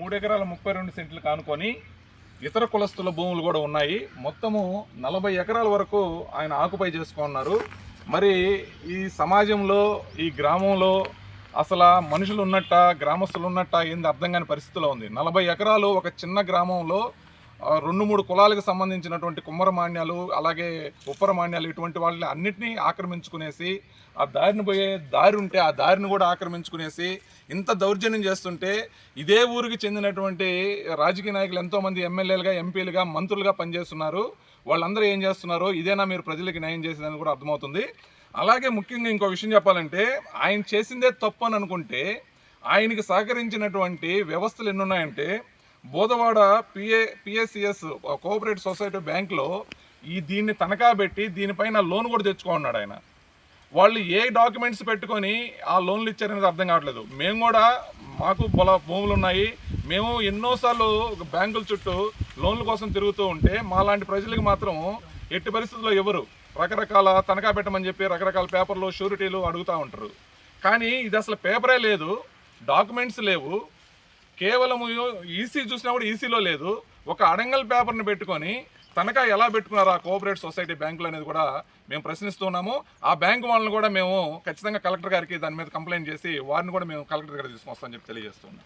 3 ఎకరాల 32 సెంట్లు కానుకొని ఇతర కులస్తుల భూములు కూడా ఉన్నాయి. మొత్తము 40 ఎకరాల వరకు ఆయన ఆకుపై చేసుకున్నారు. మరి ఈ సమాజంలో ఈ గ్రామంలో అసలు మనుషులు ఉన్నట్ట గ్రామస్తులు ఉన్నట్ట ఏంది అర్థం కాని పరిస్థితిలో ఉంది. 40 ఎకరాలు ఒక చిన్న గ్రామంలో 2-3 కులాలకు సంబంధించినటువంటి కుమ్మరమాన్యాలు అలాగే ఉప్పరమాన్యాలు ఇటువంటి వాళ్ళని అన్నిటినీ ఆక్రమించుకునేసి ఆ దారిని పోయే దారి ఉంటే ఆ దారిని కూడా ఆక్రమించుకునేసి ఇంత దౌర్జన్యం చేస్తుంటే ఇదే ఊరికి చెందినటువంటి రాజకీయ నాయకులు ఎంతోమంది ఎమ్మెల్యేలుగా ఎంపీలుగా మంత్రులుగా పనిచేస్తున్నారు. వాళ్ళందరూ ఏం చేస్తున్నారో ఇదేనా మీరు ప్రజలకు న్యాయం చేసేదని కూడా అర్థమవుతుంది. అలాగే ముఖ్యంగా ఇంకో విషయం చెప్పాలంటే ఆయన చేసిందే తప్పు అని అనుకుంటే ఆయనకి సహకరించినటువంటి వ్యవస్థలు ఎన్నున్నాయంటే బోధవాడ పిఎస్సిఎస్ కోఆపరేటివ్ సొసైటీ బ్యాంక్లో దీన్ని తనఖా పెట్టి దీనిపైన లోన్ కూడా తెచ్చుకున్నాడు ఆయన. వాళ్ళు ఏ డాక్యుమెంట్స్ పెట్టుకొని ఆ లోన్లు ఇచ్చారనేది అర్థం కావట్లేదు. మేము కూడా మాకు భూములు ఉన్నాయి, మేము ఎన్నోసార్లు బ్యాంకుల చుట్టూ లోన్ల కోసం తిరుగుతూ ఉంటే మాలాంటి ప్రజలకు మాత్రం ఎట్టి పరిస్థితుల్లో ఎవరు రకరకాల తనఖా పెట్టమని చెప్పి రకరకాల పేపర్లు షూరిటీలు అడుగుతూ ఉంటారు. కానీ ఇది అసలు పేపరే లేదు, డాక్యుమెంట్స్ లేవు, కేవలం ఈసీ చూసినా కూడా ఈసీలో లేదు. ఒక అడంగల్ పేపర్ని పెట్టుకొని తనఖా ఎలా పెట్టుకున్నారు ఆ కోఆపరేటివ్ సొసైటీ బ్యాంకులు అనేది కూడా మేము ప్రశ్నిస్తున్నాము. ఆ బ్యాంకు వాళ్ళని కూడా మేము ఖచ్చితంగా కలెక్టర్ గారికి దాని మీద కంప్లైంట్ చేసి వారిని కూడా మేము కలెక్టర్ గారికి తీసుకొస్తామని చెప్పి తెలియజేస్తున్నాం.